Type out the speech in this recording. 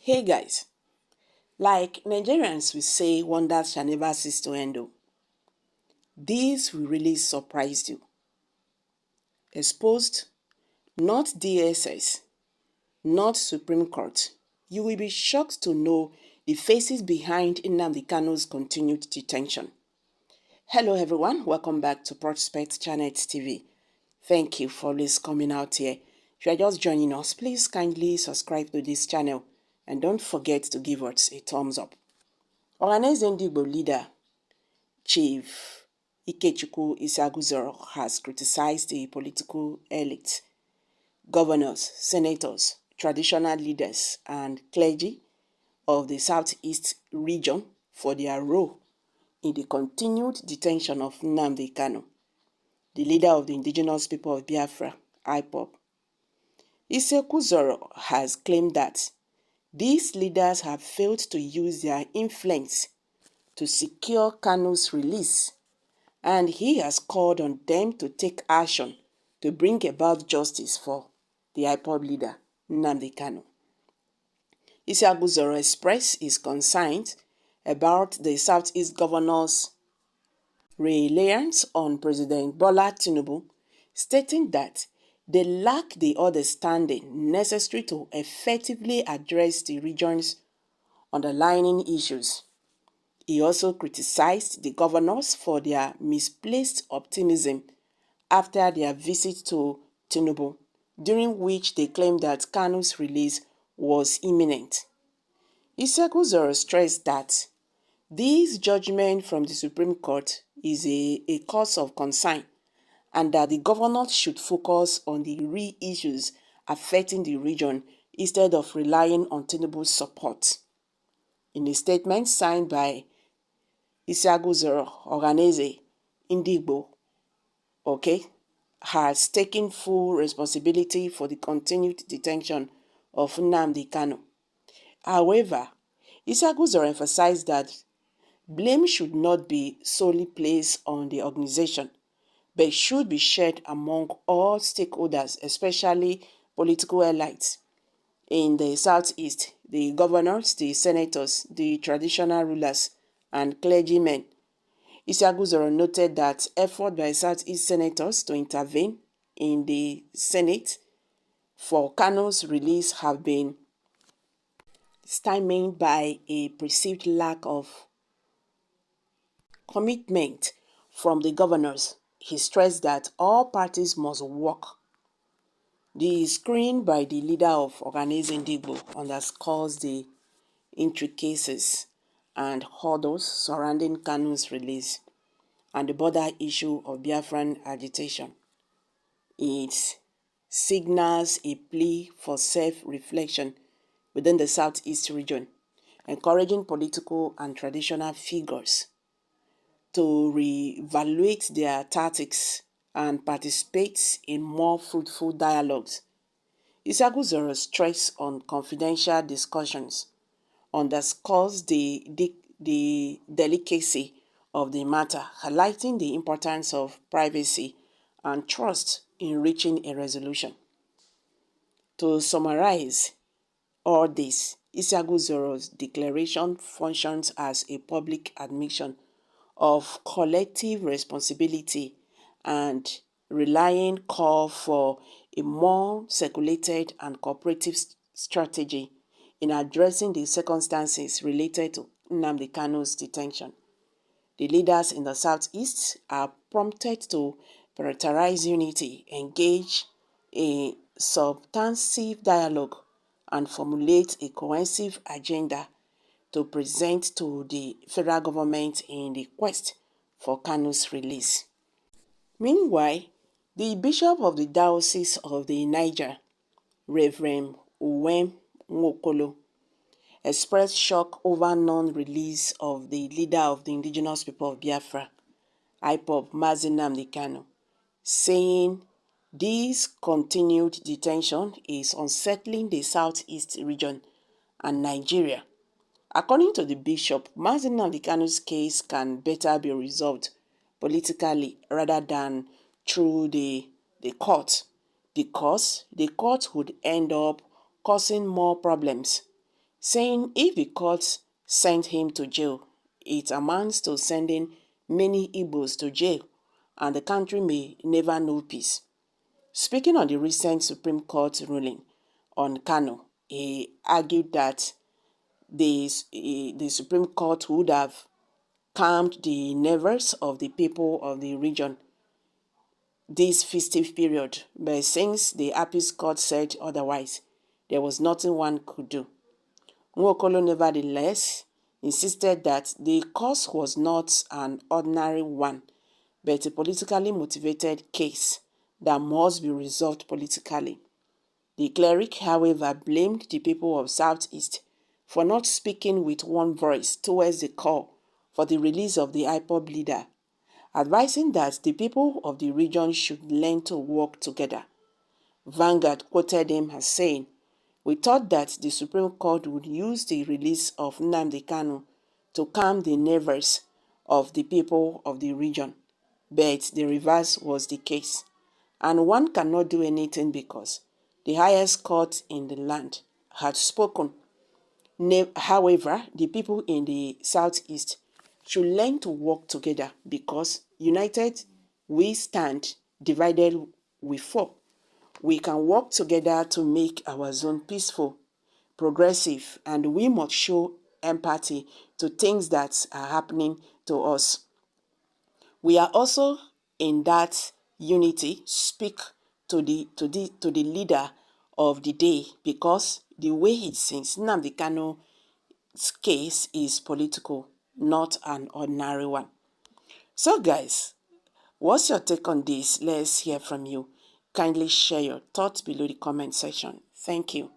Hey guys, like Nigerians will say wonders shall never cease to end. This will really surprise you. Exposed, not DSS, not Supreme Court. You will be shocked to know the faces behind Nnamdi Kanu's continued detention. Hello everyone, welcome back to Prospect Channel TV. Thank you for always coming out here. If you are just joining us, please kindly subscribe to this channel and don't forget to give us a thumbs up. Ohaneze Ndigbo leader Chief Ikechukwu Isaguzoro has criticized the political elite, governors, senators, traditional leaders, and clergy of the Southeast region for their role in the continued detention of Nnamdi Kanu, the leader of the indigenous people of Biafra, IPOB. Isaguzoro has claimed that these leaders have failed to use their influence to secure Kanu's release, and he has called on them to take action to bring about justice for the IPOB leader, Nnamdi Kanu. Isaguzoro expressed his concerns about the Southeast governor's reliance on President Bola Tinubu, stating that they lack the understanding necessary to effectively address the region's underlying issues. He also criticized the governors for their misplaced optimism after their visit to Tinubu, during which they claimed that Kanu's release was imminent. Isaguzoro stressed that this judgment from the Supreme Court is a cause of concern and that the governors should focus on the real issues affecting the region instead of relying on Tinubu's support. In a statement signed by Isaguzoro, Ohaneze Ndigbo, has taken full responsibility for the continued detention of Nnamdi Kanu. However, Isaguzoro emphasized that blame should not be solely placed on the organization, but should be shared among all stakeholders, especially political elites in the Southeast, the governors, the senators, the traditional rulers, and clergymen. Isaguzoro noted that efforts by Southeast senators to intervene in the Senate for Kanu's release have been stymied by a perceived lack of commitment from the governors. He stressed that all parties must work. The screen by the leader of Ohaneze Ndigbo underscores the intricacies and hurdles surrounding Kanu's release and the border issue of Biafran agitation. It signals a plea for self-reflection within the Southeast region, encouraging political and traditional figures to reevaluate their tactics and participate in more fruitful dialogues. Isaguzoro's stress on confidential discussions underscores the delicacy of the matter, highlighting the importance of privacy and trust in reaching a resolution. To summarize all this, Isaguzoro's declaration functions as a public admission of collective responsibility and relying call for a more circulated and cooperative strategy in addressing the circumstances related to Nnamdi Kanu's detention. The leaders in the Southeast are prompted to prioritize unity, engage in substantive dialogue, and formulate a cohesive agenda to present to the federal government in the quest for Kanu's release. Meanwhile, the Bishop of the Diocese of the Niger, Reverend Uwem Nwokolo, expressed shock over non-release of the leader of the indigenous people of Biafra, IPOB, Mazi Nnamdi Kanu, saying this continued detention is unsettling the Southeast region and Nigeria. According to the bishop, Mazi Nnamdi Kanu's case can better be resolved politically rather than through the court, because the court would end up causing more problems, saying if the court sent him to jail, it amounts to sending many Igbos to jail, and the country may never know peace. Speaking on the recent Supreme Court ruling on Kanu, he argued that the Supreme Court would have calmed the nerves of the people of the region this festive period, but since the appeals court said otherwise, there was nothing one could do. Nwokolo nevertheless insisted that the cause was not an ordinary one, but a politically motivated case that must be resolved politically. The cleric, however, blamed the people of Southeast for not speaking with one voice towards the call for the release of the IPOB leader, advising that the people of the region should learn to work together. Vanguard quoted him as saying, "We thought that the Supreme Court would use the release of Nnamdi Kanu to calm the nerves of the people of the region, but the reverse was the case, and one cannot do anything because the highest court in the land had spoken. However, the people in the Southeast should learn to work together because united we stand, divided we fall. We can work together to make our zone peaceful, progressive, and we must show empathy to things that are happening to us. We are also in that unity speak to the leader of the day because the way it seems, Nnamdi Kanu's case is political, not an ordinary one." So guys, what's your take on this? Let's hear from you. Kindly share your thoughts below the comment section. Thank you.